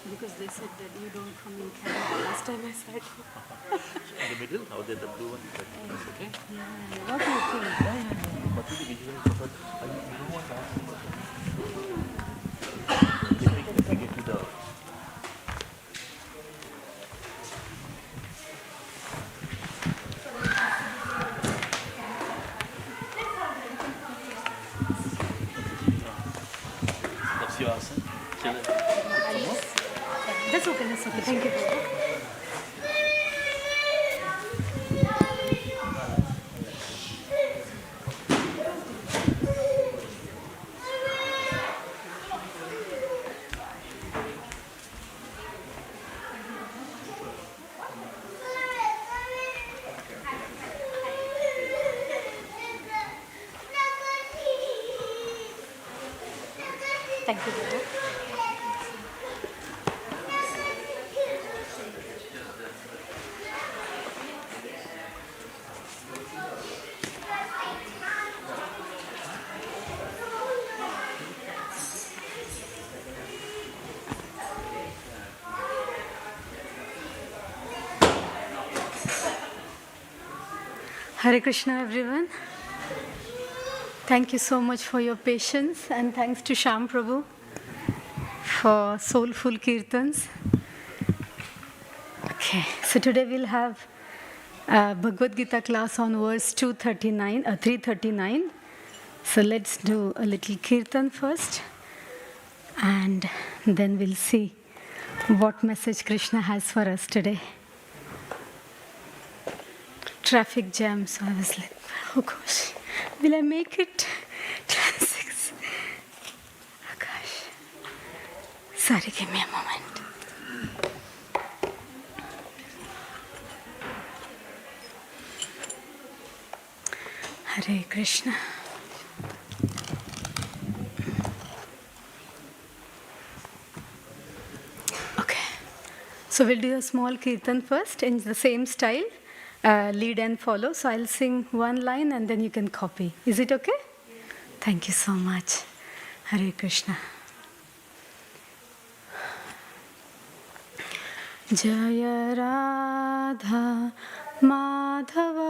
Because they said that you don't come in camera. Last time I said. In the middle, how did the blue one? That's okay. Yeah, what do you think? What is the visual? But I don't want to let me get to the. That's your answer. That's okay, that's okay. Thank you, Baba. Thank you, Baba. Hare Krishna, everyone. Thank you so much for your patience, and thanks to Sham Prabhu for soulful kirtans. Okay, so today we'll have Bhagavad Gita class on verse 339. So let's do a little kirtan first, and then we'll see what message Krishna has for us today. Traffic jam, so I was like, oh gosh, will I make it? 6. Oh gosh. Sorry, give me a moment. Hare Krishna. Okay. So we'll do a small kirtan first in the same style. Lead and follow. So I'll sing one line and then you can copy. Is it okay? Thank you so much. Hare Krishna. Jaya Radha Madhava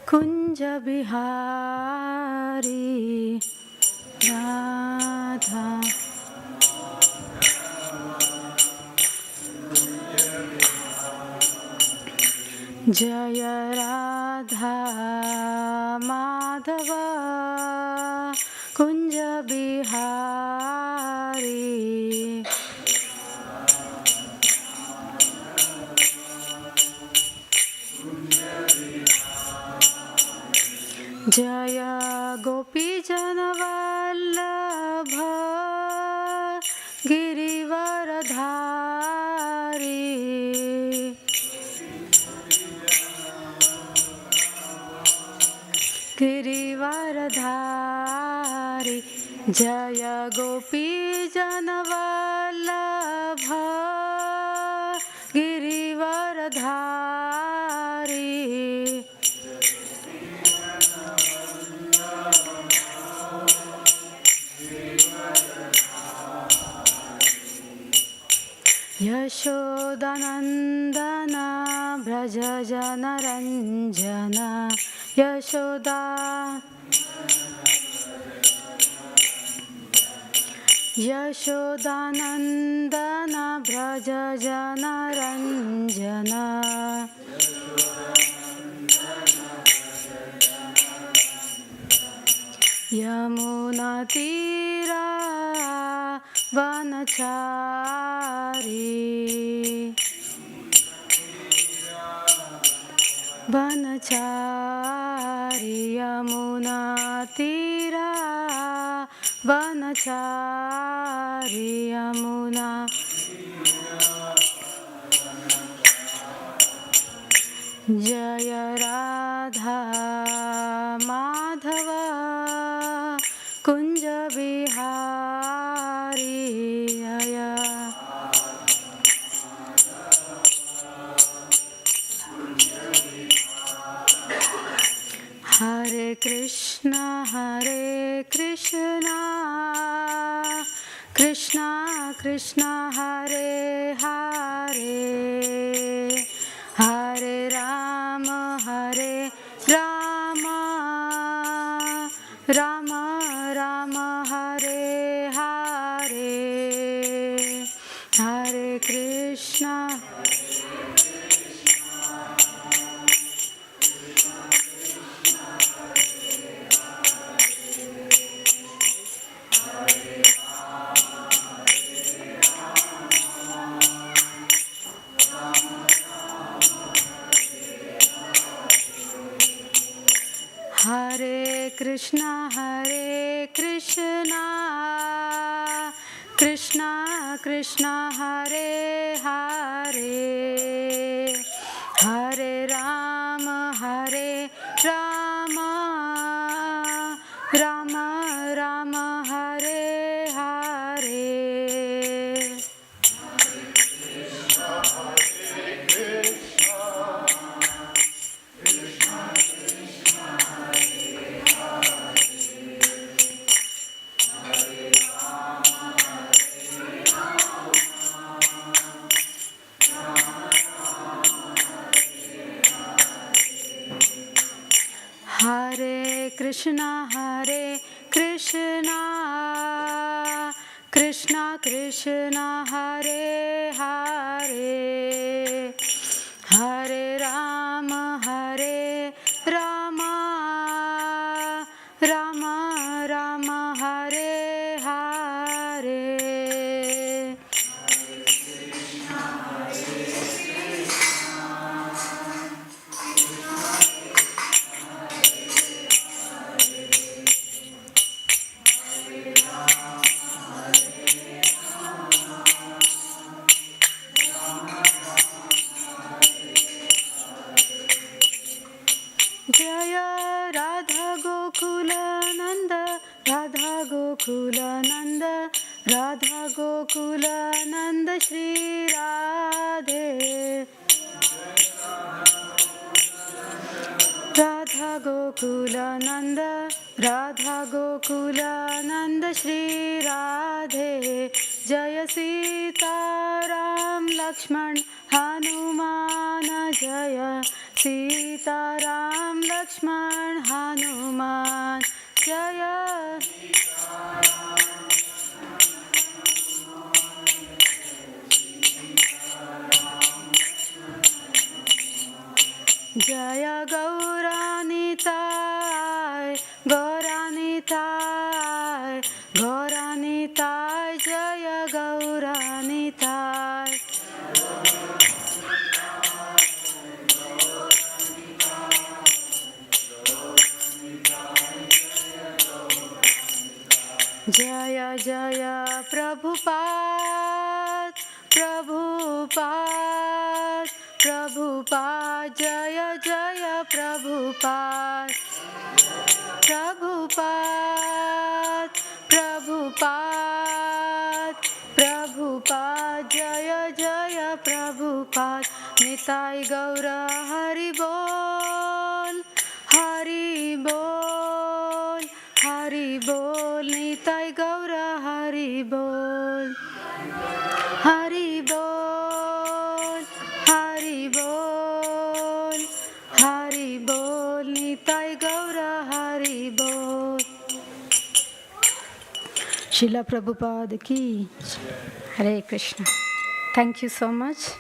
Kunja Bihari Radha Jaya Radha Madhava Kunja Bihari Jaya Gopi Janavallabha Girivaradhari Girivaradhari Jaya Gopi Janavallabha Girivaradhari Yashodanandana Braja Janaranjana Yashodanandana Braja Janaranjana Yamuna Tira Vanachari Yamuna Tira Vanachari Yamuna Jaya Radha Madhava Kunja Bihari Jaya Hare Krishna Krishna Krishna Krishna Hare Hare Hare Rama Hare Rama Rama Rama Hare Hare Hare Krishna Hare Krishna Krishna Krishna Hare Hare Hare Rama Rama Rama Hare Hare Hare Krishna Krishna Krishna Hare Hare Hare Rama Rama Rama Hare Hare Jaya Radha Gokula Nanda Radha Gokula Nanda Radha Gokula Nanda Shri Radhe Radha Gokula Nanda Radha Gokula Nanda Shri Radhe Jaya Sita Ram Lakshman Hanuman Jaya Sita Ram Lakshman Hanuman Jaya Jaya Gauranitai Gauranitai Gauranitai Jaya Gauranitai Jaya Jaya Prabhupada Prabhupada Prabhupada Jaya Jaya Prabhupada Prabhupada Prabhupada Prabhupada Jaya Jaya Prabhupada Nitai Gaura Hari Bol Hari Bol Hari Bol Nitai Gaura Hari Bol Hari Bol Hari Bol Hari Bol Nitai Gaura Hari Bol Srila Prabhupada ki Hare Krishna. Thank you so much.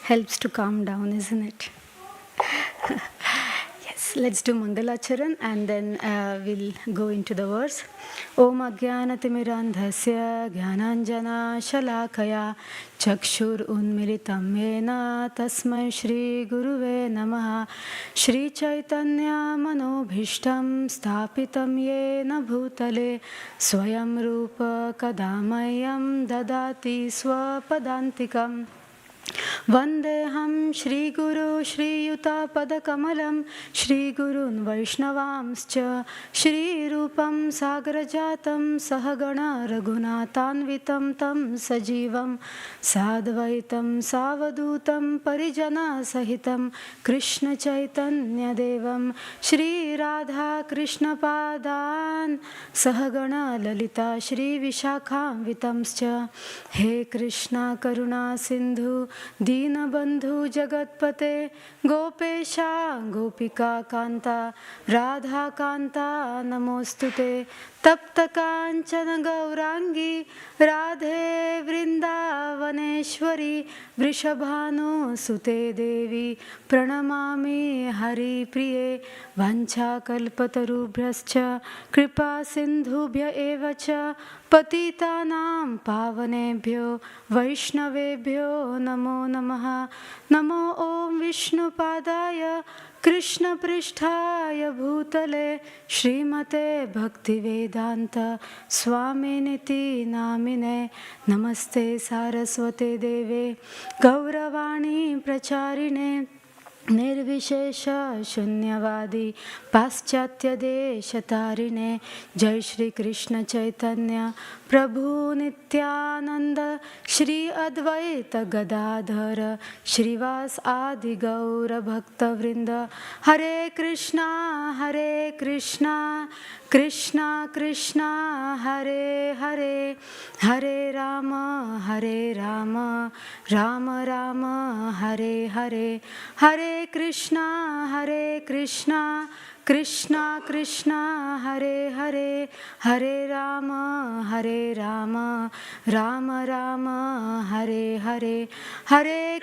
Helps to calm down, isn't it? Yes, let's do Mangalacharan and then we'll go into the verse. Om Ajnanatimirandhasya Jnananjana Shalakaya Chakshur Unmilitam Yena Tasmai Shri Guruve Namaha Shri Chaitanya Manobhishtam Sthapitam Yena Bhutale Swayam Rupa Kadamayam Dadati Swapadantikam Vandeham Shri Guru Shri Yuta Padakamalam Shri Gurun Vaishnavamscha Shri Rupam Sagrajatam Sahagana Raghunatanvitam Tam Sajivam Sadvaitam Savadutam Parijana Sahitam Krishna Chaitanya Devam Shri Radha Krishna Padan Sahagana Lalita Shri Vishakham Vitamscha He Krishna Karuna Sindhu Deenabandhu Jagatpate Gopesha Gopika Kanta Radha Kanta Namostute Tapta Kanchana Gaurangi Radhe Vrindavaneshwari Vrishabhanu Sute Devi Pranamami Hari Priye Vancha Kalpatarubhyascha Kripa Sindhubhya Evacha Patitanam Pavanebhyo Vaishnavebhyo Namo Namaha Namo Om Vishnu Padaya Krishna Pristhaya Bhutale Srimate Bhaktivedanta Swaminiti Namine Namaste Saraswate Deve Gauravani Pracharine Nirvishesha Shunyavadi Paschatya Deshatarine Jai Shri Krishna Chaitanya Prabhu Nityananda Shri Advaita Gadadhara Shrivas Adi Gaura Bhakta Vrinda Hare Krishna Krishna Krishna Hare Hare Hare Rama Rama Rama Hare Hare Hare Krishna Krishna Krishna Hare Hare Hare Rama Rama Rama Hare Hare Hare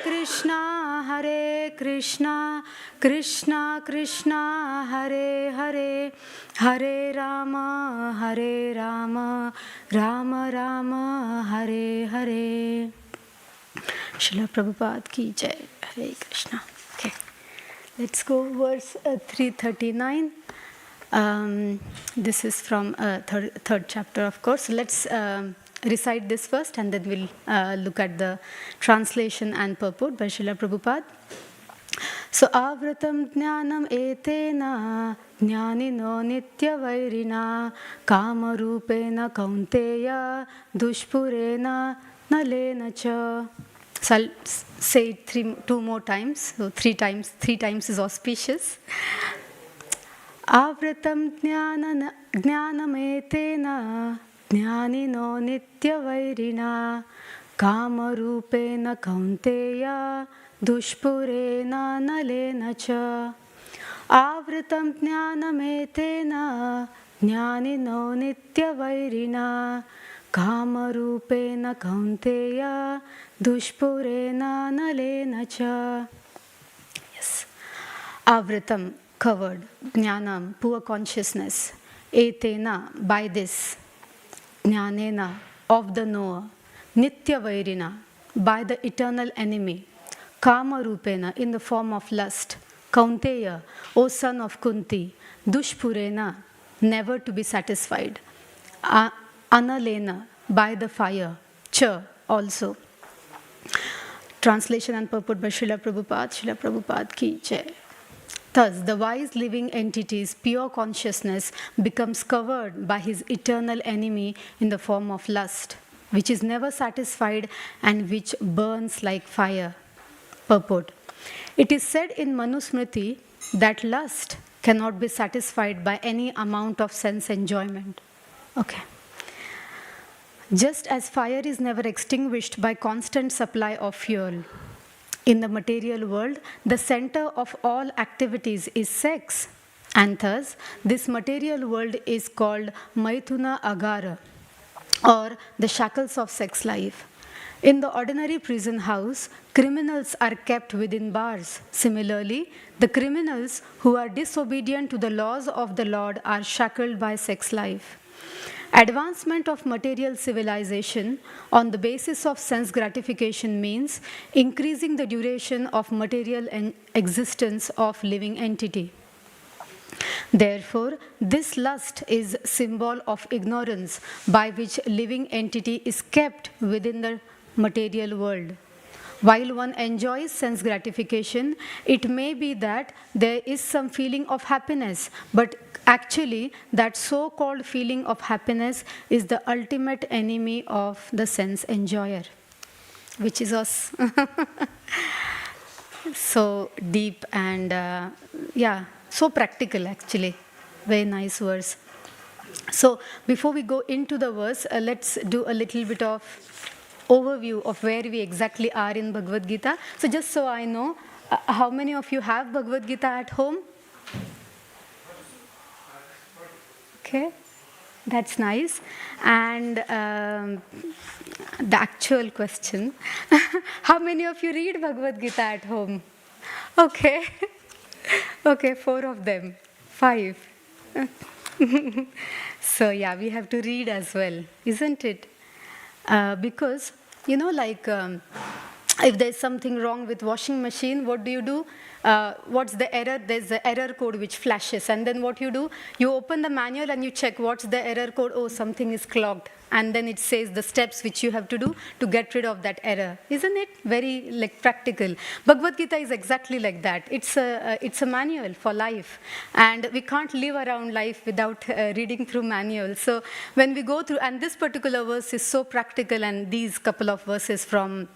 Krishna Krishna Krishna Hare Hare Hare Rama Rama Rama Hare Hare. Srila Prabhupada ki jai. Hare Krishna. Okay. Let's go verse 339. This is from third chapter, of course. Let's recite this first and then we'll look at the translation and purport by Srila Prabhupada. So, avratam jnanam etena jnanino nitya vairina kama rupena kaunteya dushpurena nalena cha. So I'll say it two more times. So three times is auspicious. Avratam jnanametena jnanino nitya vairina kama rupena kaunteya dushpurena nalena cha. Avratam jnanametena jnanino nitya vairina kama rupena kaunteya dushpurena nalena cha. Yes. Avritam, covered. Jnanam, poor consciousness. Etena, by this. Jnanena, of the knower. Nitya vairina, by the eternal enemy. Kama rupena, in the form of lust. Kaunteya, O son of Kunti. Dushpurena, never to be satisfied. Analena, by the fire. Cha, also. Translation and purport by Srila Prabhupada ki jai. Thus, the wise living entity's pure consciousness becomes covered by his eternal enemy in the form of lust, which is never satisfied and which burns like fire. Purport. It is said in Manusmriti that lust cannot be satisfied by any amount of sense enjoyment. Okay. Just as fire is never extinguished by constant supply of fuel, in the material world, the center of all activities is sex, and thus this material world is called Maithuna Agara, or the shackles of sex life. In the ordinary prison house, criminals are kept within bars. Similarly, the criminals who are disobedient to the laws of the Lord are shackled by sex life. Advancement of material civilization on the basis of sense gratification means increasing the duration of material existence of living entity. Therefore, this lust is symbol of ignorance by which living entity is kept within the material world. While one enjoys sense gratification, it may be that there is some feeling of happiness, but actually, that so-called feeling of happiness is the ultimate enemy of the sense enjoyer, which is us. So deep and, so practical actually. Very nice verse. So before we go into the verse, let's do a little bit of overview of where we exactly are in Bhagavad Gita. So just so I know, how many of you have Bhagavad Gita at home? Okay, that's nice. And the actual question, how many of you read Bhagavad Gita at home? Okay, okay, 4 of them, 5. So yeah, we have to read as well, isn't it? Because, if there's something wrong with washing machine, what do? What's the error? There's the error code which flashes. And then what you do? You open the manual and you check what's the error code. Oh, something is clogged. And then it says the steps which you have to do to get rid of that error. Isn't it very practical? Bhagavad Gita is exactly like that. It's a manual for life. And we can't live around life without reading through manuals. So when we go through, and this particular verse is so practical, and these couple of verses from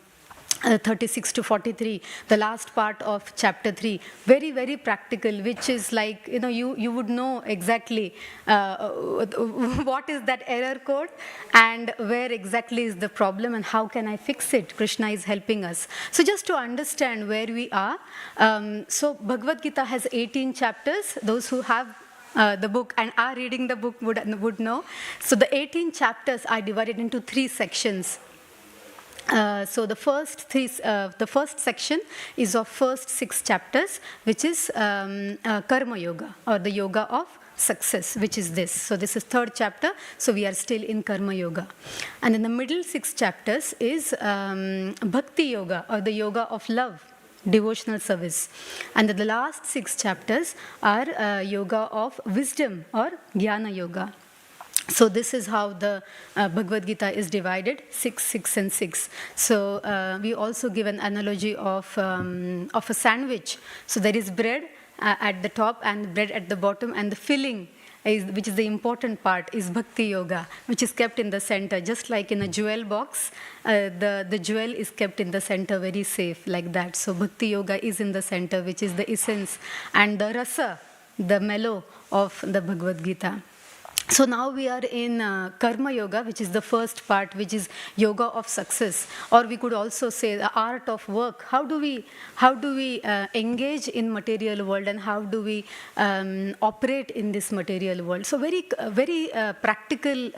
36 to 43, the last part of chapter 3, very, very practical, which is like, you would know exactly what is that error code and where exactly is the problem and how can I fix it. Krishna is helping us. So just to understand where we are, so Bhagavad Gita has 18 chapters. Those who have the book and are reading the book would know. So the 18 chapters are divided into 3 sections. So the first section is of first 6 chapters, which is Karma Yoga, or the Yoga of Success, which is this. So this is 3rd chapter, so we are still in Karma Yoga. And in the middle 6 chapters is Bhakti Yoga, or the Yoga of Love, devotional service. And the last 6 chapters are Yoga of Wisdom, or Jnana Yoga. So this is how the Bhagavad Gita is divided, 6, 6, and 6. So we also give an analogy of a sandwich. So there is bread at the top and bread at the bottom, and the filling, which is the important part, is Bhakti Yoga, which is kept in the center. Just like in a jewel box, the jewel is kept in the center, very safe, like that. So Bhakti Yoga is in the center, which is the essence and the rasa, the mellow of the Bhagavad Gita. So now we are in Karma Yoga, which is the first part, which is Yoga of Success, or we could also say the art of work. How do we engage in material world, and how do we operate in this material world? So very practical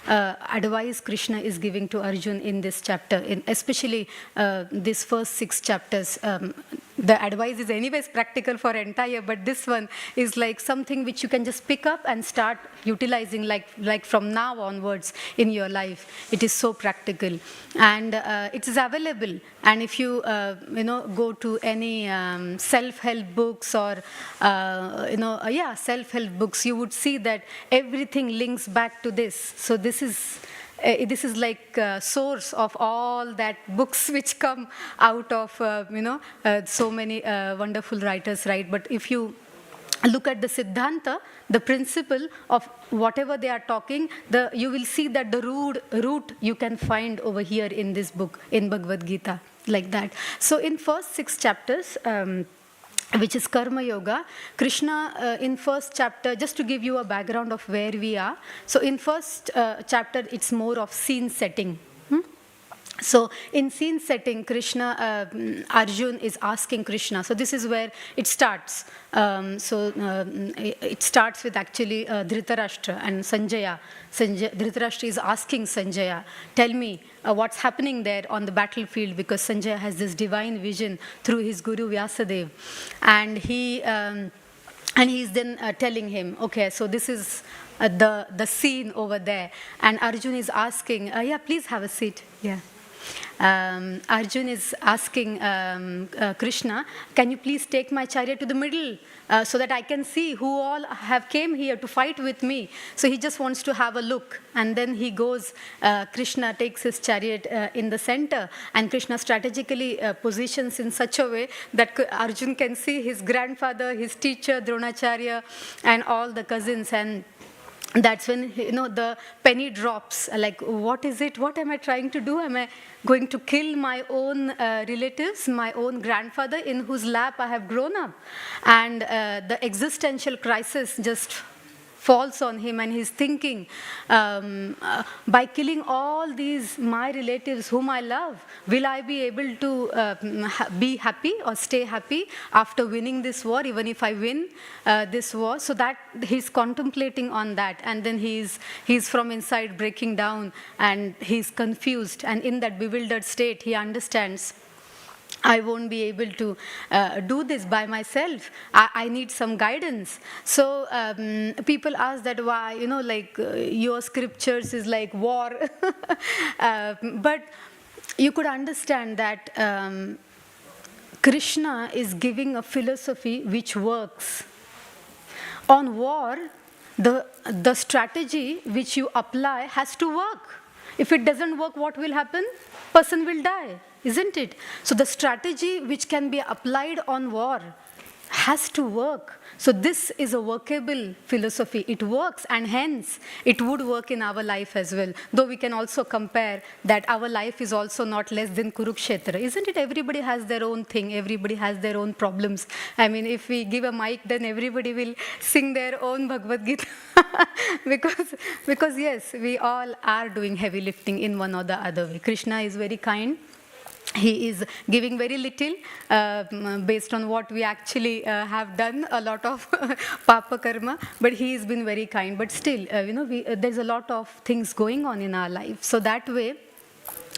advice Krishna is giving to Arjun in this chapter, especially this first 6 chapters. The advice is anyways practical for entire, but this one is like something which you can just pick up and start utilizing like from now onwards in your life. It is so practical, and it is available. And if you go to any self-help books or self-help books, you would see that everything links back to this. So this is like source of all that books which come out of so many wonderful writers, right? But if you look at the Siddhanta, the principle of whatever they are talking, you will see that the root you can find over here in this book, in Bhagavad Gita, like that. So in first 6 chapters, which is Karma Yoga, Krishna in first chapter, just to give you a background of where we are. So in first chapter, it's more of scene setting. So in scene setting, Arjun is asking Krishna. So this is where it starts. It starts with actually Dhritarashtra and Sanjaya. Dhritarashtra is asking Sanjaya, tell me what's happening there on the battlefield, because Sanjaya has this divine vision through his guru Vyasadeva. And he's then telling him, okay, so this is the scene over there. And Arjun is asking, please have a seat. Yeah. Arjun is asking Krishna, can you please take my chariot to the middle so that I can see who all have came here to fight with me. So he just wants to have a look. And then he goes, Krishna takes his chariot in the center, and Krishna strategically positions in such a way that Arjun can see his grandfather, his teacher, Dronacharya, and all the cousins. And that's when, the penny drops. Like, what is it? What am I trying to do? Am I going to kill my own relatives, my own grandfather in whose lap I have grown up? And the existential crisis just falls on him, and he's thinking, by killing all these my relatives whom I love, will I be able to be happy or stay happy after winning this war, even if I win this war? So that he's contemplating on that, and then he's from inside breaking down, and he's confused, and in that bewildered state he understands, I won't be able to do this by myself. I need some guidance. So people ask that why, your scriptures is like war. But you could understand that Krishna is giving a philosophy which works. On war, the strategy which you apply has to work. If it doesn't work, what will happen? Person will die, isn't it? So the strategy which can be applied on war has to work. So this is a workable philosophy. It works, and hence it would work in our life as well. Though we can also compare that our life is also not less than Kurukshetra, isn't it? Everybody has their own thing. Everybody has their own problems. I mean, if we give a mic, then everybody will sing their own Bhagavad Gita. because yes, we all are doing heavy lifting in one or the other way. Krishna is very kind. He is giving very little based on what we actually have done, a lot of papa karma, but he has been very kind. But still, there's a lot of things going on in our life. So that way,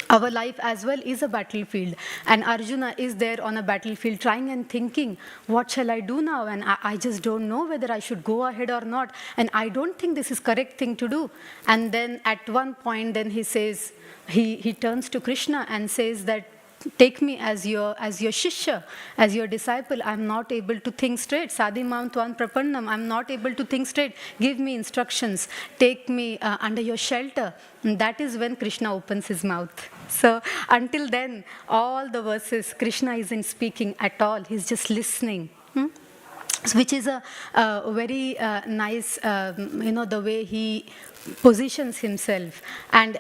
our life as well is a battlefield, and Arjuna is there on a battlefield trying and thinking, what shall I do now? And I just don't know whether I should go ahead or not, and I don't think this is correct thing to do. And then at one point, then he says, he turns to Krishna and says that, take me as your shishya, as your disciple. I'm not able to think straight. Sadhi mam twan prapannam. I'm not able to think straight. Give me instructions. Take me under your shelter. And that is when Krishna opens his mouth. So until then, all the verses, Krishna isn't speaking at all. He's just listening. Which is a very nice, the way he positions himself. And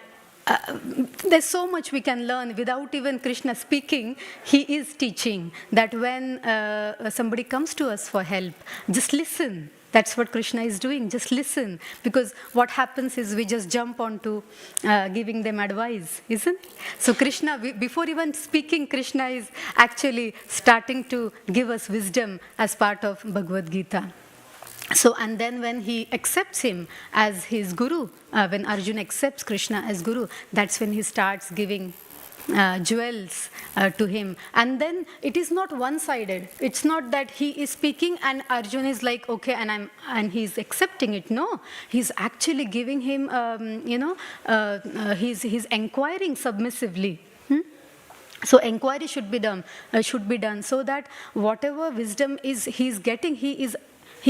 there's so much we can learn without even Krishna speaking. He is teaching that when somebody comes to us for help, just listen. That's what Krishna is doing, just listen. Because what happens is we just jump onto giving them advice, isn't it? So Krishna, before even speaking, Krishna is actually starting to give us wisdom as part of Bhagavad Gita. So, and then when he accepts him as his guru, when Arjuna accepts Krishna as guru, that's when he starts giving jewels to him. And then it is not one-sided. It's not that he is speaking and Arjuna is like, okay, and he's accepting it. No, he's actually giving him, he's inquiring submissively. So inquiry should be done so that whatever wisdom is he's getting, he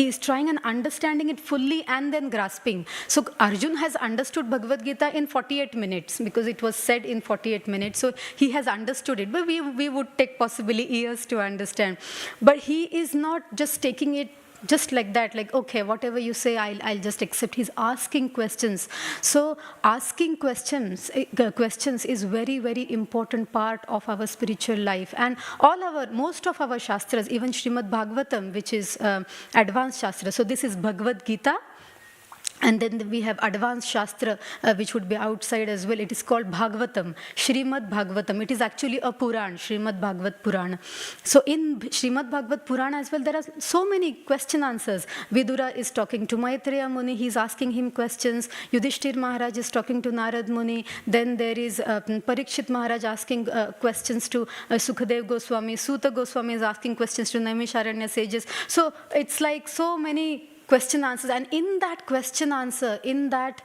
is trying and understanding it fully and then grasping. So Arjun has understood Bhagavad Gita in 48 minutes because it was said in 48 minutes. So he has understood it. But we would take possibly years to understand. But he is not just taking it just like that, like, okay, whatever you say, I'll just accept. He's asking questions. So asking questions is very, very important part of our spiritual life. And most of our shastras, even Srimad Bhagavatam, which is advanced shastra. So this is Bhagavad Gita. And then we have advanced shastra, which would be outside as well. It is called Bhagavatam, Srimad Bhagavatam. It is actually a Puran, Srimad Bhagavat Purana. So in Srimad Bhagavat Purana as well, there are so many question answers. Vidura is talking to Maitreya Muni. He's asking him questions. Yudhishthir Maharaj is talking to Narad Muni. Then there is Parikshit Maharaj asking questions to Sukadev Goswami. Suta Goswami is asking questions to Naimisharanya sages. So it's like so many question answers, and in that question answer, in that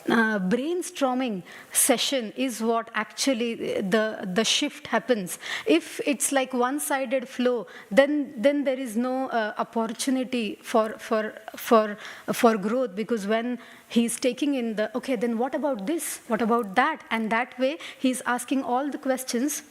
brainstorming session is what actually the shift happens. If it's like one-sided flow, then there is no opportunity for growth, because when he's taking in the, okay, then what about this? What about that? And that way, he's asking all the questions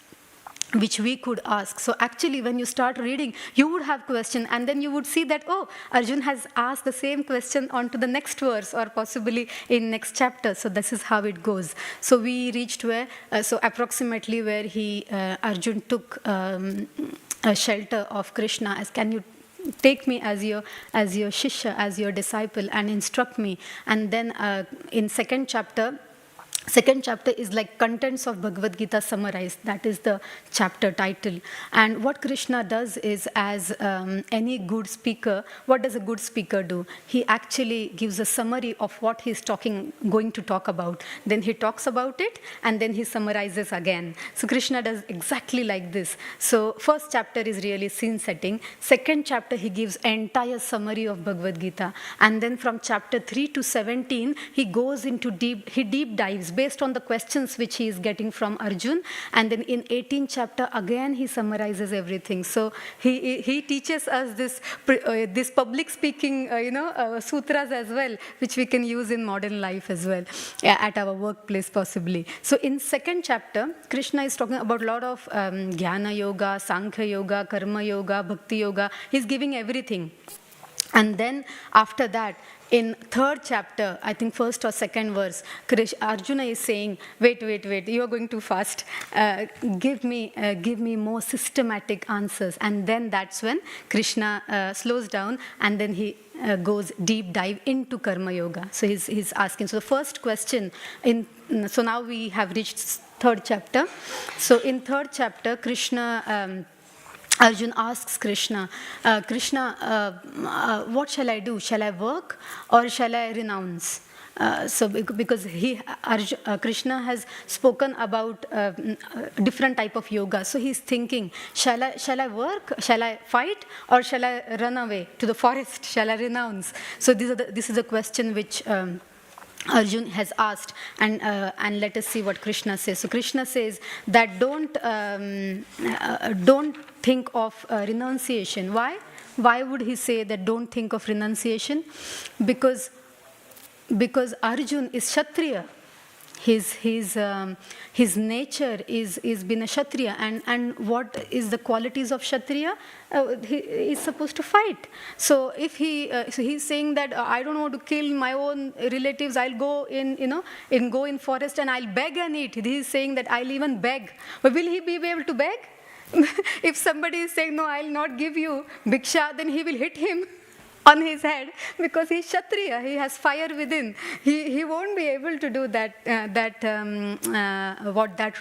which we could ask. So actually, when you start reading, you would have question, and then you would see that, oh, Arjun has asked the same question onto the next verse, or possibly in next chapter. So this is how it goes. So we reached where, so approximately where Arjun took a shelter of Krishna, as, can you take me as your shishya, as your disciple, and instruct me. And then in second chapter is like contents of Bhagavad Gita summarized. That is the chapter title. And what Krishna does is, as any good speaker, what does a good speaker do? He actually gives a summary of what he's going to talk about. Then he talks about it, and then he summarizes again. So Krishna does exactly like this. So first chapter is really scene setting. Second chapter, he gives entire summary of Bhagavad Gita. And then from chapter 3 to 17, he goes into deep dives based on the questions which he is getting from Arjun. And then in 18th chapter, again, he summarizes everything. So he teaches us this public speaking, sutras as well, which we can use in modern life as well, at our workplace possibly. So in second chapter, Krishna is talking about a lot of Jnana Yoga, Sankhya Yoga, Karma Yoga, Bhakti Yoga. He's giving everything. And then after that, in third chapter, I think first or second verse, Arjuna is saying, wait, you are going too fast. Give me more systematic answers. And then that's when Krishna slows down, and then he goes deep dive into Karma Yoga. So he's asking. So the first question, so now we have reached third chapter. So in third chapter, Arjun asks Krishna, what shall I do? Shall I work or shall I renounce? So because Krishna has spoken about different type of yoga, so he's thinking, shall I work? Shall I fight? Or shall I run away to the forest? Shall I renounce? So this is a question which Arjun has asked, and let us see what Krishna says. So Krishna says that don't think of renunciation. Why? Why would he say that don't think of renunciation? Because Arjun is Kshatriya. His nature is been a Kshatriya, and what is the qualities of Kshatriya? He is supposed to fight. So if he's saying that I don't want to kill my own relatives, I'll go in forest and I'll beg and eat. He's saying that I'll even beg. But will he be able to beg? If somebody is saying no, I'll not give you bhiksha, then he will hit him on his head, because he's Kshatriya, he has fire within. He won't be able to do that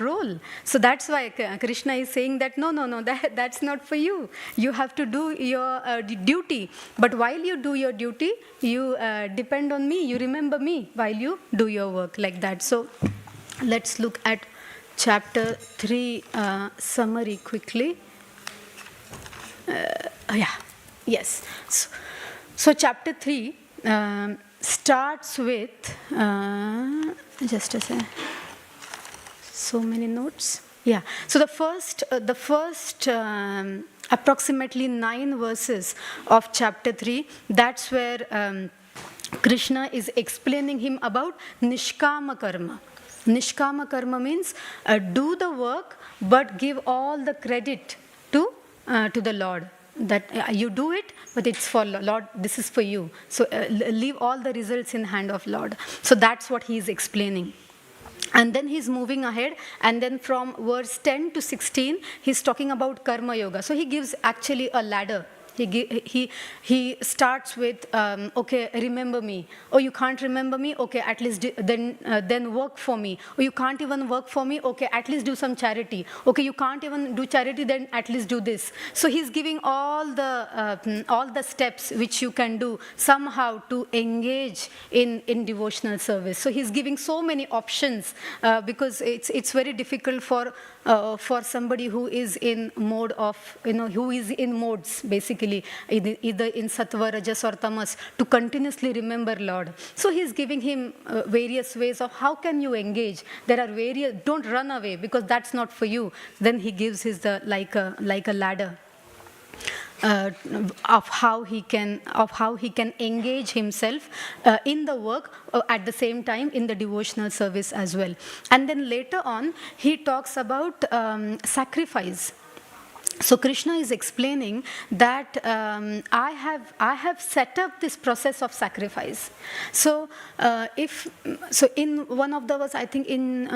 role. So that's why Krishna is saying that no, that's not for you. You have to do your duty. But while you do your duty, you depend on me, you remember me while you do your work, like that. So let's look at chapter 3 summary quickly. Yes. So chapter 3 starts with, just a second, so many notes. Yeah, so the first approximately 9 verses of chapter 3, that's where Krishna is explaining him about Nishkama Karma. Nishkama Karma means do the work, but give all the credit to the Lord. That you do it, but it's for Lord, this is for you. So leave all the results in hand of Lord. So that's what he is explaining. And then he's moving ahead, and then from verse 10 to 16, he's talking about Karma Yoga. So he gives actually a ladder. He starts with, okay, remember me. Oh, you can't remember me? Okay, at least then work for me. Oh, you can't even work for me? Okay, at least do some charity. Okay, you can't even do charity, then at least do this. So he's giving all the steps which you can do somehow to engage in devotional service. So he's giving so many options because it's very difficult for somebody who is in mode of, who is in modes basically. basically either in sattva, rajas or tamas, to continuously remember Lord. So he's giving him various ways of how can you engage. There are various, don't run away because that's not for you. Then he gives his like a ladder. Of how he can engage himself in the work at the same time in the devotional service as well. And then later on he talks about sacrifice. So Krishna is explaining that I have set up this process of sacrifice. So in one of the verse, I think in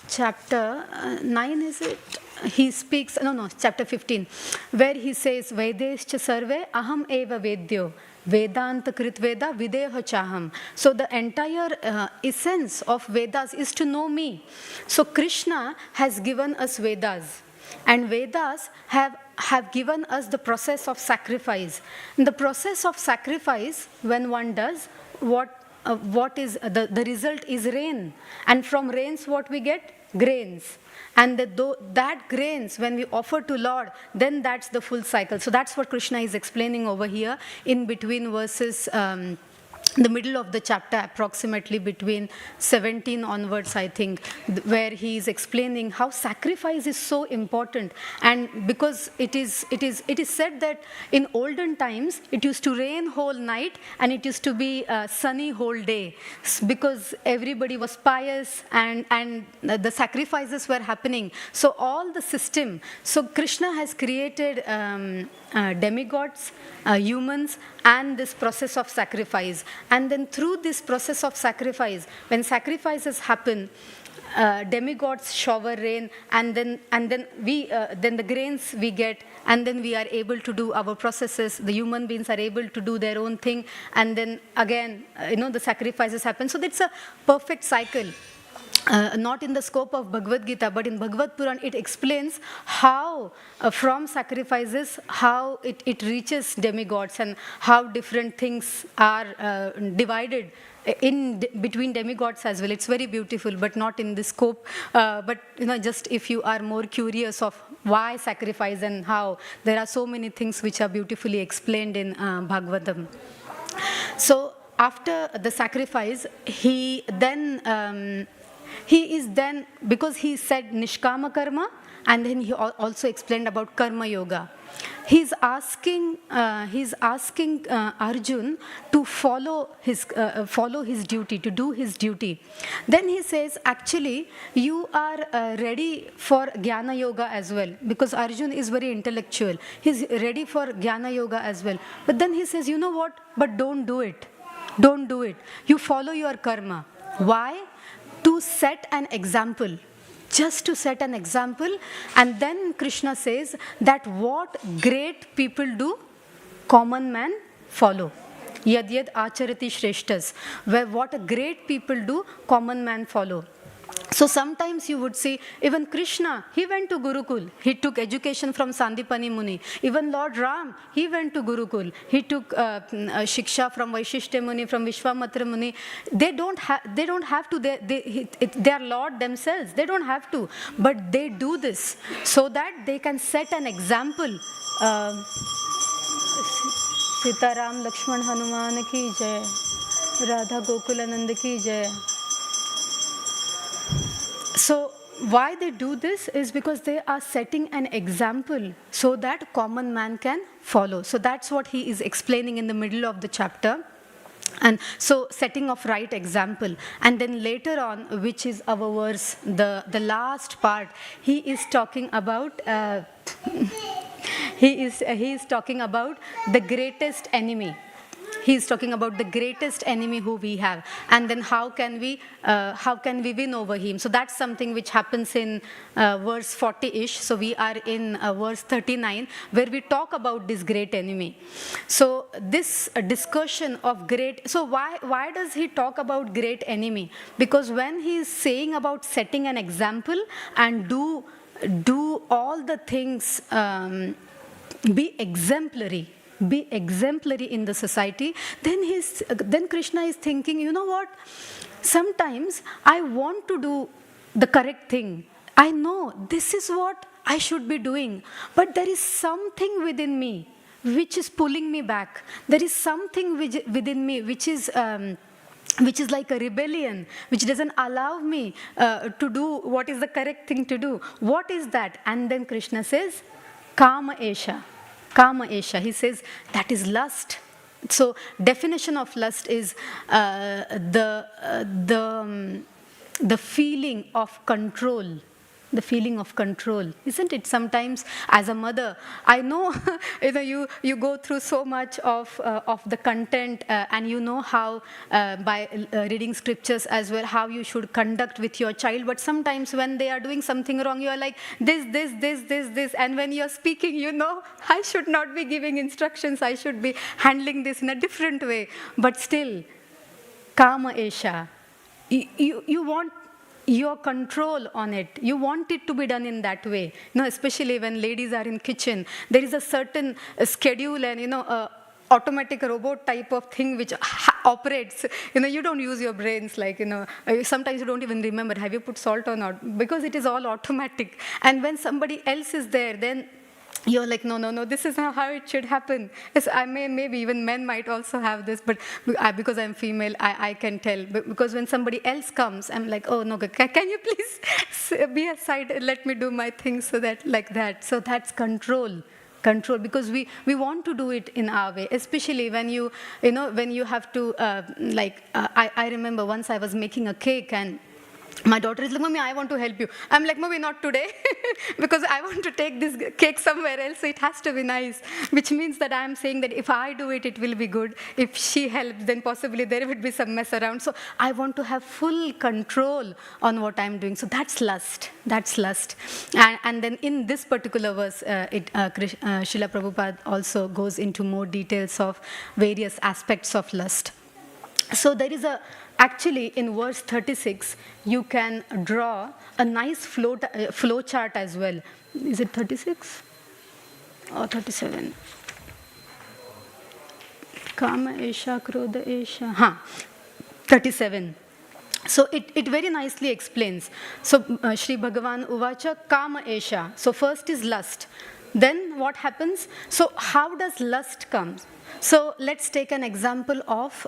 chapter 9, is it? He speaks, chapter 15, where he says, Vedescha sarve aham eva vedyo. Vedanta krit veda videha chaham. So the entire essence of Vedas is to know me. So Krishna has given us Vedas. And Vedas have given us the process of sacrifice. In the process of sacrifice, when one does, what is the result is rain. And from rains what we get? Grains. And that grains, when we offer to Lord, then that's the full cycle. So that's what Krishna is explaining over here in between verses, the middle of the chapter, approximately between 17 onwards, I think, where he is explaining how sacrifice is so important. And because it is said that in olden times it used to rain whole night and it used to be sunny whole day, because everybody was pious and the sacrifices were happening. So all the system. So Krishna has created demigods, humans, and this process of sacrifice. And then through this process of sacrifice, when sacrifices happen, demigods shower rain, and then the grains we get, and then we are able to do our processes. The human beings are able to do their own thing, and then again, the sacrifices happen. So that's a perfect cycle. Not in the scope of Bhagavad Gita, but in Bhagavad Puran, it explains how from sacrifices, how it reaches demigods, and how different things are divided between demigods as well. It's very beautiful, but not in this scope. But just if you are more curious of why sacrifice and how, there are so many things which are beautifully explained in Bhagavatam. So after the sacrifice, he is then, because he said Nishkama karma, and then he also explained about karma yoga. He's asking Arjun to follow his duty, to do his duty. Then he says, actually, you are ready for Jnana Yoga as well, because Arjun is very intellectual. He's ready for Jnana Yoga as well. But then he says, you know what? But don't do it. Don't do it. You follow your karma. Why? To set an example. Just to set an example. And then Krishna says that what great people do, common man follow. Yad yad acharati shreshtas. Where what great people do, common man follow. So sometimes you would see, even Krishna, he went to Gurukul. He took education from Sandipani Muni. Even Lord Ram, he went to Gurukul. He took Shiksha from Vaishishthya Muni, from Vishwamitra Muni. They don't have to. They are Lord themselves. They don't have to. But they do this so that they can set an example. Sitaram Lakshman Hanuman ki jai. Radha Gokulanand ki jai. So why they do this is because they are setting an example so that common man can follow. So that's what he is explaining in the middle of the chapter. And so setting of right example. And then later on, which is our verse, the last part, he is talking about he is talking about the greatest enemy. He is talking about the greatest enemy who we have, and then how can we win over him. So that's something which happens in verse 40-ish. So we are in verse 39, where we talk about this great enemy. So this discussion of great, so why does he talk about great enemy? Because when he is saying about setting an example and do all the things, be exemplary in the society, then Krishna is thinking, you know what, sometimes I want to do the correct thing. I know this is what I should be doing, but there is something within me which is pulling me back. There is something within me which is like a rebellion, which doesn't allow me to do what is the correct thing to do. What is that? And then Krishna says, Kama Esha. Kama Esha. He says, that is lust. So definition of lust is the feeling of control. The feeling of control, isn't it? Sometimes, as a mother, I know, you go through so much of the content, and you know how by reading scriptures as well, how you should conduct with your child. But sometimes when they are doing something wrong, you are like this, and when you are speaking, I should not be giving instructions. I should be handling this in a different way. But still, Kama Esha, you want your control on it. You want it to be done in that way. Especially when ladies are in kitchen, there is a certain schedule and automatic robot type of thing which operates. You don't use your brains, like sometimes you don't even remember have you put salt or not, because it is all automatic. And when somebody else is there, then you're like, no, this is not how it should happen. Yes, maybe even men might also have this, but because I'm female, I can tell. But because when somebody else comes, I'm like, oh, no, can you please be aside and let me do my thing, so that, like that. So that's control, because we want to do it in our way, especially when you have to, I remember once I was making a cake, and my daughter is like, Mommy, I want to help you. I'm like, Mommy, not today, because I want to take this cake somewhere else, so it has to be nice, which means that I'm saying that if I do it, it will be good. If she helps, then possibly there would be some mess around. So I want to have full control on what I'm doing. So that's lust. That's lust. And then in this particular verse, Srila Prabhupada also goes into more details of various aspects of lust. So there is actually in verse 36, you can draw a nice flow chart as well. Is it 36 or 37? Kama Esha, Krodha Esha. 37. So it very nicely explains. So Sri Bhagavan Uvacha, Kama Esha. So first is lust. Then what happens? So how does lust come? So let's take an example of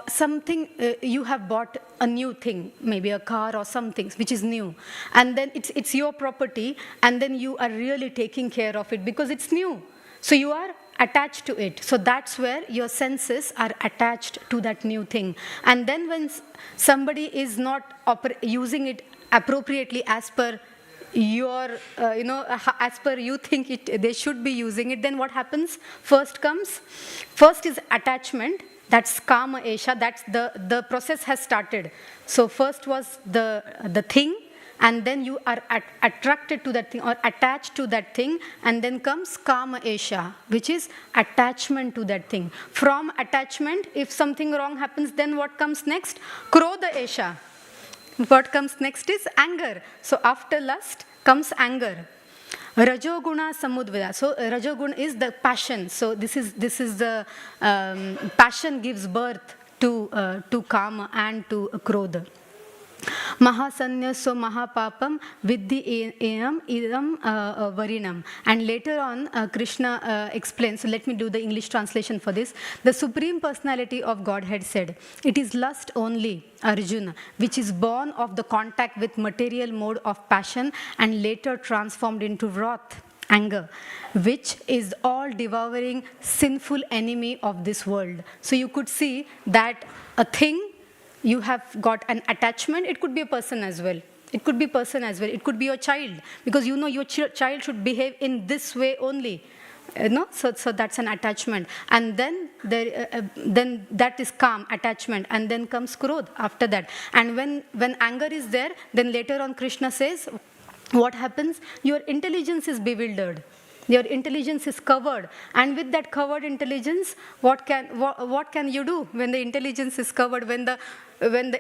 something. You have bought a new thing, maybe a car or something which is new, and then it's your property, and then you are really taking care of it because it's new. So you are attached to it. So that's where your senses are attached to that new thing. And then when somebody is not using it appropriately as per your, as per you think they should be using it, then what happens? First is attachment. That's Kama Esha. That's the process has started. So first was the thing, and then you are attracted to that thing or attached to that thing, and then comes Kama Esha, which is attachment to that thing. From attachment, if something wrong happens, then what comes next? Krodha Esha. What comes next is anger. So after lust comes anger. Rajoguna Samudvaya. So Rajoguna is the passion. So this is the passion gives birth to Kama and to Krodha. Mahasanya Mahapapam Vidhi Eam Idam Varinam. And later on, Krishna explains, so let me do the English translation for this. The Supreme Personality of Godhead said, it is lust only, Arjuna, which is born of the contact with material mode of passion and later transformed into wrath, anger, which is all devouring sinful enemy of this world. So you could see that a thing, you have got an attachment. It could be a person as well. It could be your child, because your child should behave in this way only. So that's an attachment. And then then that is calm, attachment, and then comes Krodha after that. And when anger is there, then later on Krishna says, what happens? Your intelligence is bewildered. Your intelligence is covered, and with that covered intelligence, what can you do when the intelligence is covered? When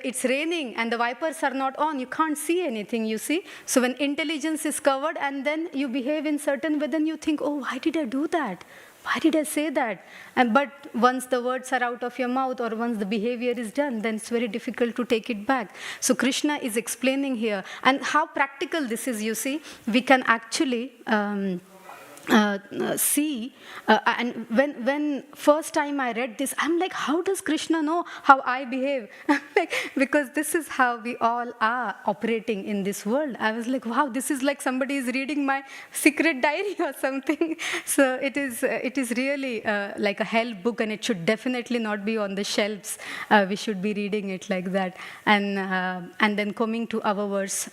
it's raining and the wipers are not on, you can't see anything. You see. So when intelligence is covered, and then you behave in certain way, then you think, oh, why did I do that? Why did I say that? But once the words are out of your mouth, or once the behavior is done, then it's very difficult to take it back. So Krishna is explaining here, and how practical this is. You see, we can actually see, and when first time I read this, I'm like, how does Krishna know how I behave? Like, because this is how we all are operating in this world. I was like, wow, this is like somebody is reading my secret diary or something. So it is really like a help book, and it should definitely not be on the shelves. We should be reading it like that. And then coming to our verse.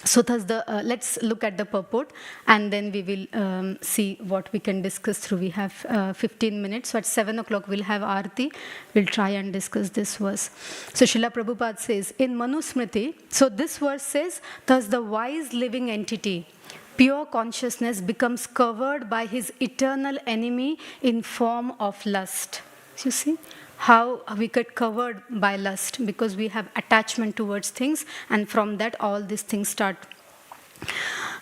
So thus let's look at the purport, and then we will see what we can discuss through. We have 15 minutes, so at 7 o'clock we'll have Aarti. We'll try and discuss this verse. So Srila Prabhupada says, in Manusmriti, so this verse says, thus the wise living entity, pure consciousness, becomes covered by his eternal enemy in form of lust. You see? How we get covered by lust, because we have attachment towards things, and from that all these things start.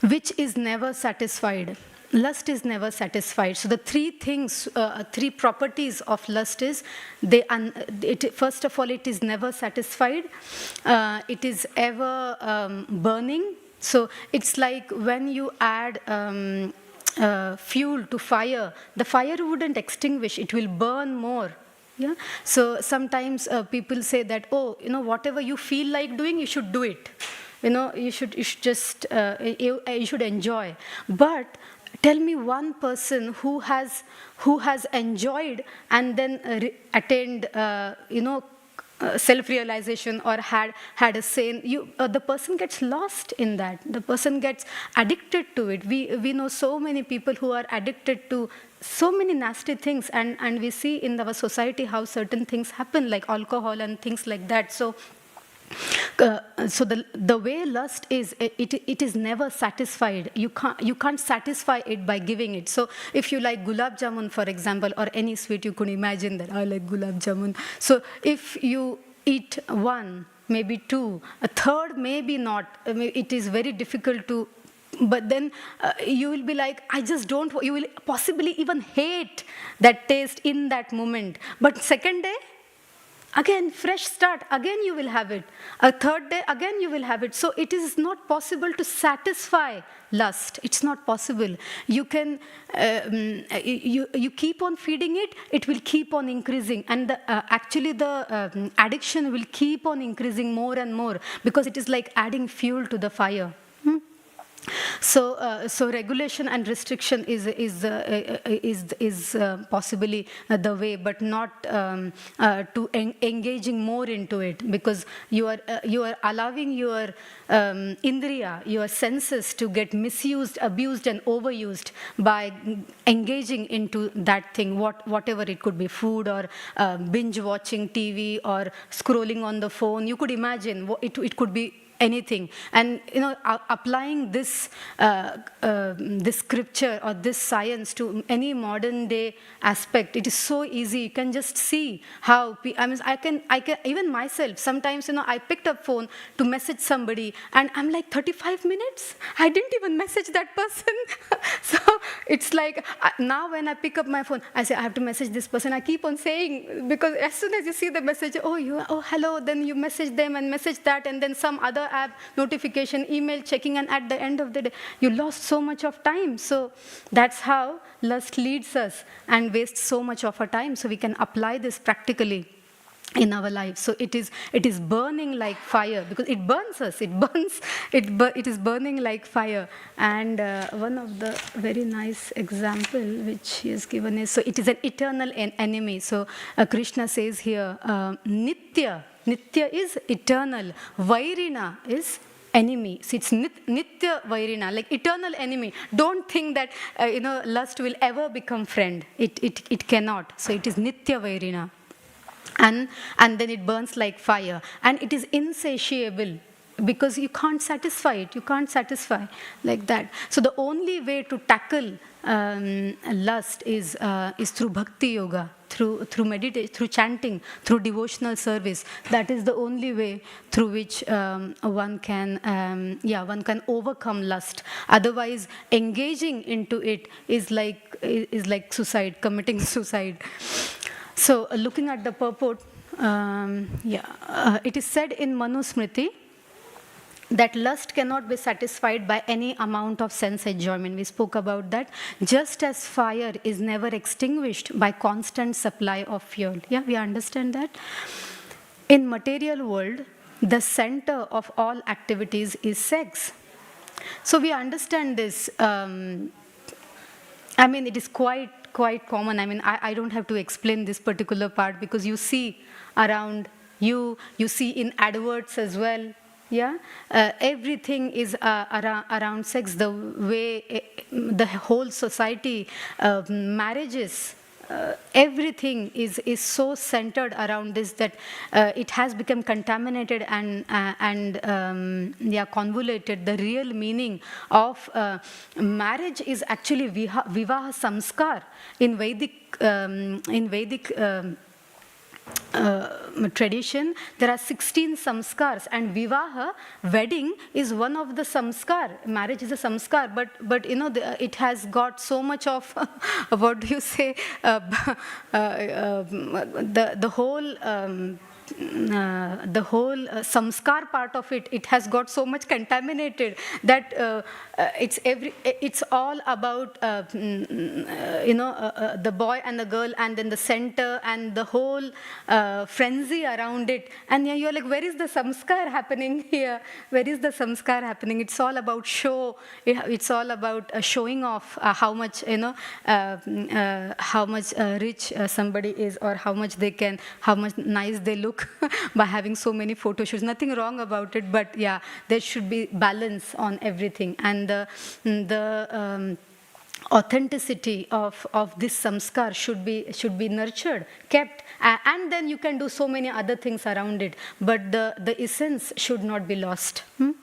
Which is never satisfied. Lust is never satisfied. So the three things, three properties of lust is, first of all, it is never satisfied. It is ever burning. So it's like when you add fuel to fire, the fire wouldn't extinguish, it will burn more. Yeah. So sometimes people say that, oh, whatever you feel like doing, you should do it. You should just you should enjoy. But tell me one person who has enjoyed and then attained self-realization or had a sane. The person gets lost in that. The person gets addicted to it. We know so many people who are addicted to so many nasty things, and we see in our society how certain things happen, like alcohol and things like that. So the way lust is, it is never satisfied. You can't satisfy it by giving it. So if you like gulab jamun, for example, or any sweet, you could imagine that I like gulab jamun. So if you eat one, maybe two, a third maybe not, it is very difficult to. But then you will be like, I just don't. You will possibly even hate that taste in that moment. But second day, again, fresh start, again you will have it. A third day, again you will have it. So it is not possible to satisfy lust. It's not possible. You can, you keep on feeding it, it will keep on increasing. And actually the addiction will keep on increasing more and more, because it is like adding fuel to the fire. So regulation and restriction is possibly the way, but not to engaging more into it, because you are allowing your indriya, your senses, to get misused, abused, and overused by engaging into that thing, whatever it could be, food or binge watching TV or scrolling on the phone. You could imagine it could be anything. And applying this this scripture or this science to any modern day aspect, it is so easy. You can just see how I can even myself sometimes, I picked up phone to message somebody, and I'm like, 35 minutes I didn't even message that person. So it's like now when I pick up my phone, I say I have to message this person. I keep on saying, because as soon as you see the message, oh hello, then you message them and message that, and then some other app notification, email checking, and at the end of the day, you lost so much of time. So that's how lust leads us and wastes so much of our time. So we can apply this practically in our life. So it is burning like fire, because it burns us. It is burning like fire. And one of the very nice example which he has given is, so it is an eternal enemy. So Krishna says here, Nitya is eternal, Vairina is enemy. So it's Nitya Vairina, like eternal enemy. Don't think that lust will ever become friend. It cannot. So it is Nitya Vairina. And then it burns like fire. And it is insatiable, because you can't satisfy it. You can't satisfy like that. So the only way to tackle lust is through bhakti yoga, through meditation, through chanting, through devotional service. That is the only way through which one can overcome lust. Otherwise, engaging into it is like suicide, committing suicide. So looking at the purport, it is said in Manusmriti, that lust cannot be satisfied by any amount of sense enjoyment. We spoke about that. Just as fire is never extinguished by constant supply of fuel. Yeah, we understand that. In material world, the center of all activities is sex. So we understand this. It is quite common. I don't have to explain this particular part because you see around you see in adverts as well. Yeah, everything is around sex. The way the whole society, marriages, everything is so centered around this that it has become contaminated and convoluted. The real meaning of marriage is actually vivaha samskar in Vedic tradition. There are 16 samskars, and vivaha, wedding, is one of the samskar. Marriage is a samskar, but it has got so much of what do you say, the whole samskar part of it has got so much contaminated that it's all about the boy and the girl, and then the center and the whole frenzy around it. And you're like, where is the samskar happening here? Where is the samskar happening? It's all about show. It's all about showing off how much rich somebody is, or how much nice they look by having so many photo shoots. Nothing wrong about it, but yeah, there should be balance on everything. And the authenticity of this samskar should be nurtured, kept, and then you can do so many other things around it, but the essence should not be lost. Then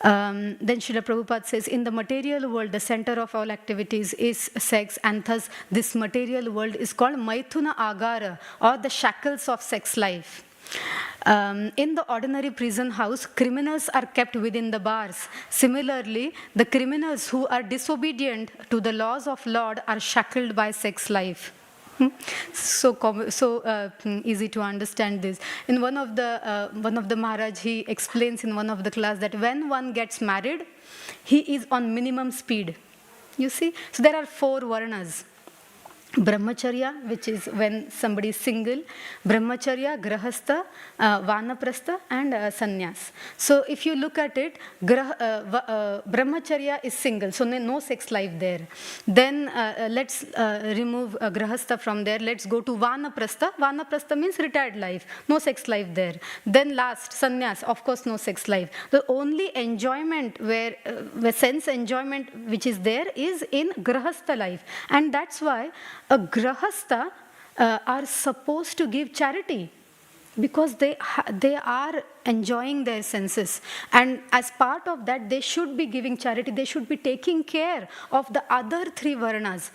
Srila Prabhupada says, in the material world, the center of all activities is sex, and thus this material world is called Maithuna Agara, or the shackles of sex life. In the ordinary prison house, criminals are kept within the bars. Similarly, the criminals who are disobedient to the laws of Lord are shackled by sex life. So easy to understand this. In one of the Maharaj, he explains in one of the class that when one gets married, he is on minimum speed. You see, so there are 4 varnas. Brahmacharya, which is when somebody is single, Brahmacharya, Grahastha, Vanaprastha, and Sannyas. So if you look at it, Brahmacharya is single, so no sex life there. Then let's remove Grahastha from there. Let's go to Vanaprastha. Vanaprastha means retired life, no sex life there. Then last, Sannyas, of course no sex life. The only enjoyment where sense enjoyment which is there is in Grahastha life. And that's why a grahastha are supposed to give charity, because they are enjoying their senses, and as part of that they should be giving charity. They should be taking care of the other 3 varnas,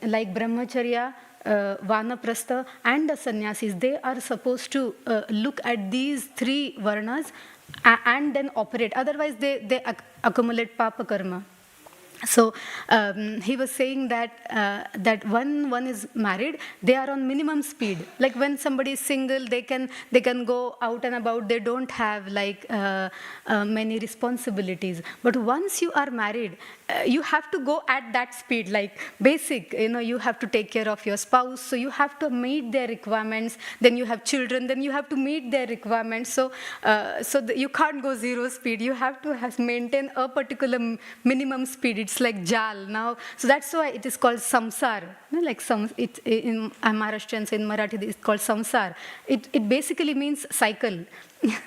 like brahmacharya, vanaprastha, and the sannyasis. They are supposed to look at these 3 varnas and then operate, otherwise they accumulate papa karma. So he was saying that when one is married, they are on minimum speed. Like when somebody is single, they can go out and about. They don't have many responsibilities. But once you are married, you have to go at that speed, like basic. You have to take care of your spouse, so you have to meet their requirements. Then you have children, then you have to meet their requirements. So you can't go 0 speed. You have to maintain a particular minimum speed. It's like jal now. So that's why it is called samsar. Like in Maharashtrians, in Marathi, it's called samsar. It basically means cycle.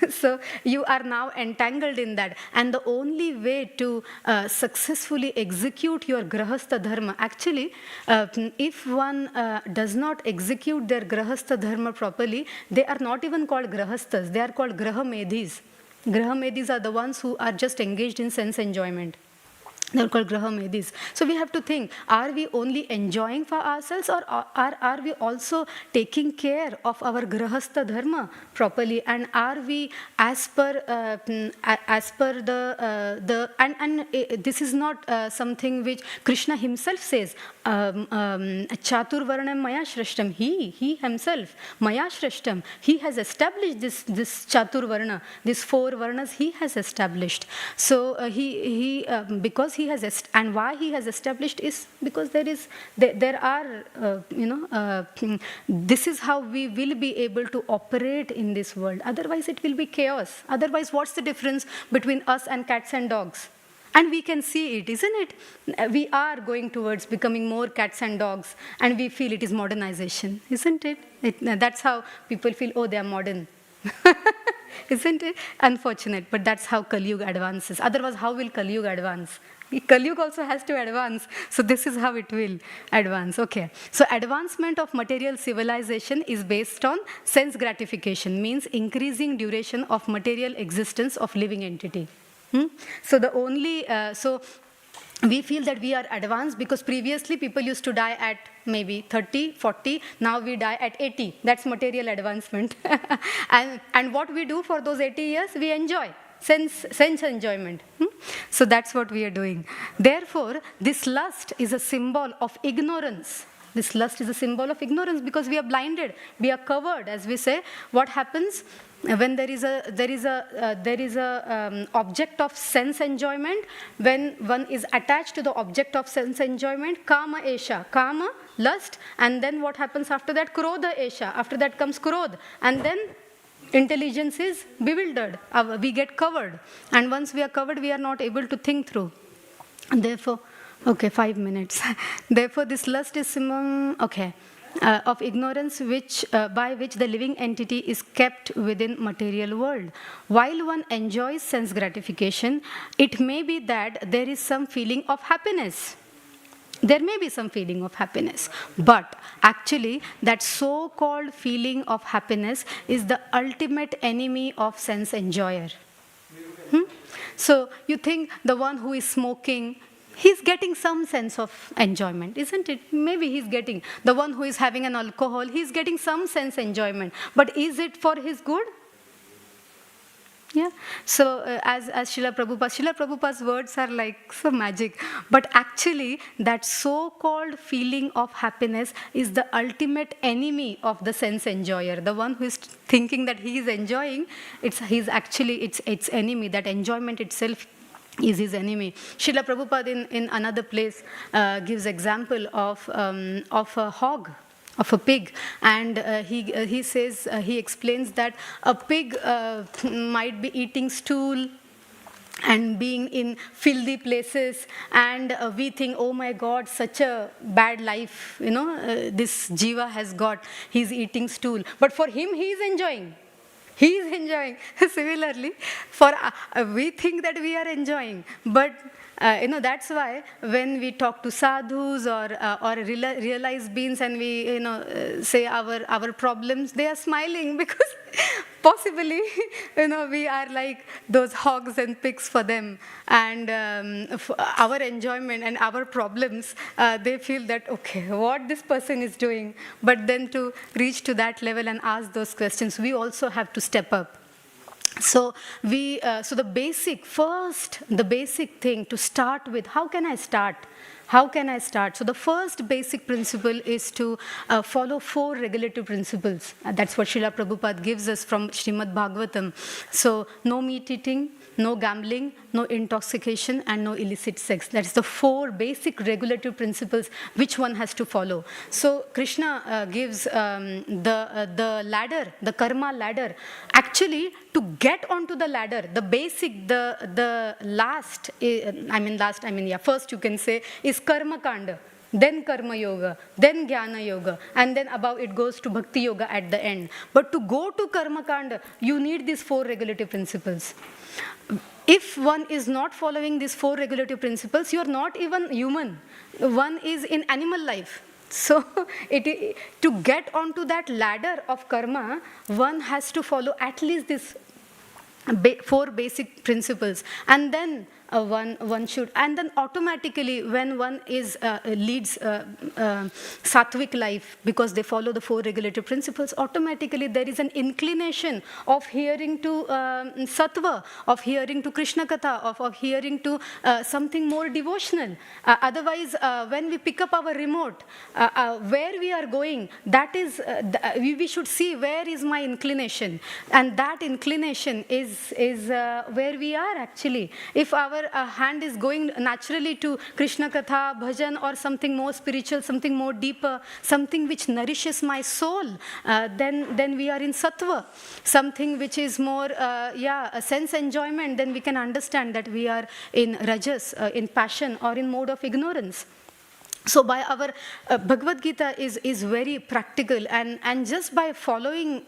So you are now entangled in that. And the only way to successfully execute your grahastha dharma, actually, if one does not execute their grahastha dharma properly, they are not even called grahasthas. They are called grahamedhis. Grahamedhis are the ones who are just engaged in sense enjoyment. They're called graha medis. So we have to think, are we only enjoying for ourselves, or are we also taking care of our grahastha dharma properly? And are we as per this is not something which Krishna himself says, Chaturvarnam Maya Shrashtam. He himself, Maya Shrashtam, he has established this Chaturvarna, these 4 varnas he has established. So because he has and why he has established is because there are this is how we will be able to operate in this world. Otherwise it will be chaos. Otherwise, what's the difference between us and cats and dogs? And we can see it, isn't it? We are going towards becoming more cats and dogs, and we feel it is modernization, isn't it? That's how people feel, oh, they are modern. Isn't it? Unfortunate, but that's how Kali Yuga advances. Otherwise, how will Kali Yuga advance? Kali Yuga also has to advance. So this is how it will advance. Okay. So advancement of material civilization is based on sense gratification, means increasing duration of material existence of living entity. So the only, we feel that we are advanced because previously people used to die at maybe 30, 40, now we die at 80. That's material advancement. and what we do for those 80 years, we enjoy. Sense enjoyment. So that's what we are doing. Therefore, this lust is a symbol of ignorance. This lust is a symbol of ignorance because we are blinded, we are covered, as we say. What happens when there is a object of sense enjoyment? When one is attached to the object of sense enjoyment, kama esha, kama, lust, and then what happens after that? Krodha esha. After that comes krodh, and then intelligence is bewildered. We get covered, and once we are covered, we are not able to think through. And therefore, okay, 5 minutes. Therefore, this lust is of ignorance by which the living entity is kept within material world. While one enjoys sense gratification, it may be that there is some feeling of happiness. There may be some feeling of happiness, but actually that so-called feeling of happiness is the ultimate enemy of sense enjoyer. So you think the one who is smoking, he's getting some sense of enjoyment, isn't it? Maybe he's getting. The one who is having an alcohol, he's getting some sense enjoyment. But is it for his good? Yeah. So as Srila Prabhupada's words are like so magic. But actually, that so-called feeling of happiness is the ultimate enemy of the sense enjoyer. The one who is thinking that he is enjoying, it's its enemy. That enjoyment itself is his enemy. Srila Prabhupada in another place gives example of a hog, of a pig, and he says, he explains that a pig might be eating stool and being in filthy places, and we think, oh my God, such a bad life, this jiva has got, he's eating stool. But for him, he is enjoying. He is enjoying. Similarly, for we think that we are enjoying, but that's why when we talk to sadhus or realized beings and we say our problems, they are smiling because possibly we are like those hogs and pigs for them, and our enjoyment and our problems, they feel that okay, what this person is doing. But then to reach to that level and ask those questions, we also have to step up. So the basic thing to start with, how can I start? How can I start? So the first basic principle is to follow 4 regulative principles. That's what Srila Prabhupada gives us from Srimad Bhagavatam. So no meat eating, no gambling, no intoxication, and no illicit sex. That's the 4 basic regulative principles which one has to follow. So Krishna gives the ladder, the karma ladder. Actually, to get onto the ladder, the basic, first you can say is karma kanda, then karma yoga, then jnana yoga, and then above it goes to bhakti yoga at the end. But to go to karma kanda, you need these 4 regulative principles. If one is not following these 4 regulative principles, you are not even human. One is in animal life. So to get onto that ladder of karma, one has to follow at least these 4 basic principles. And then one should, and then automatically when one is leads sattvic life, because they follow the 4 regulative principles, automatically there is an inclination of hearing to sattva, of hearing to Krishna Katha, of hearing to something more devotional. Otherwise, when we pick up our remote, where we are going, that is, we should see where is my inclination. And that inclination is where we are actually. If our hand is going naturally to Krishna Katha, bhajan, or something more spiritual, something more deeper, something which nourishes my soul, then we are in sattva. Something which is more, a sense enjoyment, then we can understand that we are in rajas, in passion, or in mode of ignorance. So by our Bhagavad Gita is very practical, and just by following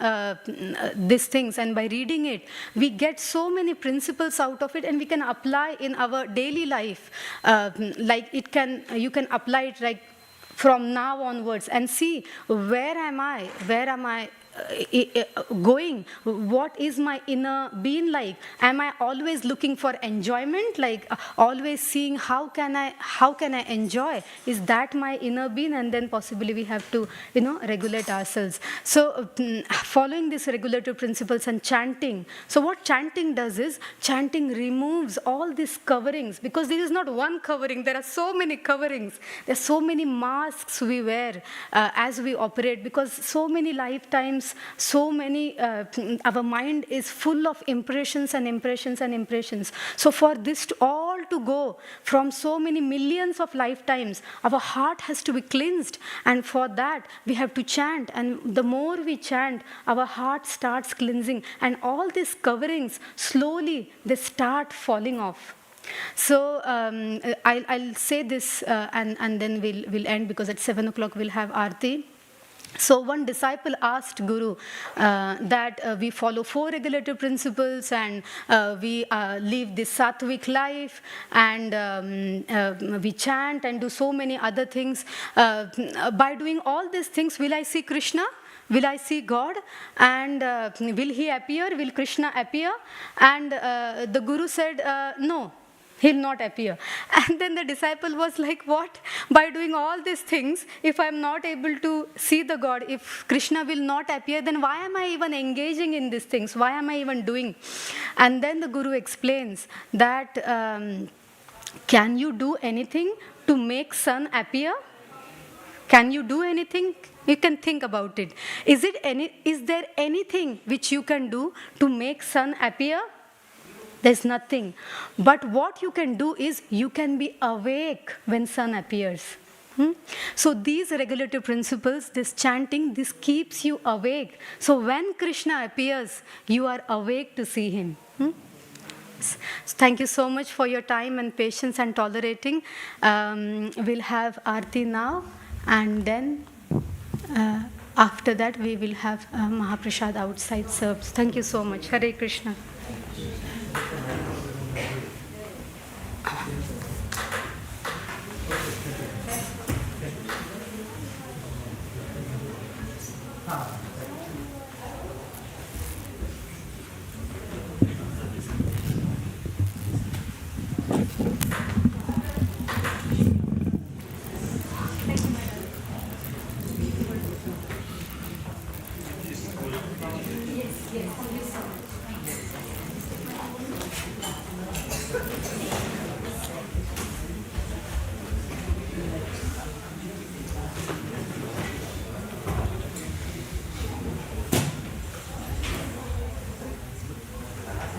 these things and by reading it, we get so many principles out of it, and we can apply in our daily life. You can apply it like from now onwards and see where am I going, what is my inner being like. Am I always looking for enjoyment, like always seeing how can I enjoy, is that my inner being? And then possibly we have to regulate ourselves. So following these regulative principles and chanting, so what chanting does is chanting removes all these coverings, because this is not one covering, there are so many coverings, there are so many masks we wear as we operate, because so many lifetimes, so many, our mind is full of impressions and impressions and impressions. So for this all to go from so many millions of lifetimes, our heart has to be cleansed, and for that we have to chant, and the more we chant, our heart starts cleansing, and all these coverings slowly they start falling off. So I'll say this and then we'll end, because at 7 o'clock we'll have Aarti. So one disciple asked Guru that we follow 4 regulative principles, and we live this sattvic life, and we chant and do so many other things. By doing all these things, will I see Krishna? Will I see God? And will he appear? Will Krishna appear? And the Guru said, no. He'll not appear. And then the disciple was like, what? By doing all these things, if I'm not able to see the God, if Krishna will not appear, then why am I even engaging in these things? Why am I even doing? And then the Guru explains that, can you do anything to make sun appear? Can you do anything? You can think about it. Is there anything which you can do to make sun appear? There's nothing. But what you can do is you can be awake when sun appears. So these regulative principles, this chanting, this keeps you awake. So when Krishna appears, you are awake to see him. So thank you so much for your time and patience and tolerating. We'll have Aarti now, and then after that we will have Mahaprasad outside served. Thank you so much. Hare Krishna.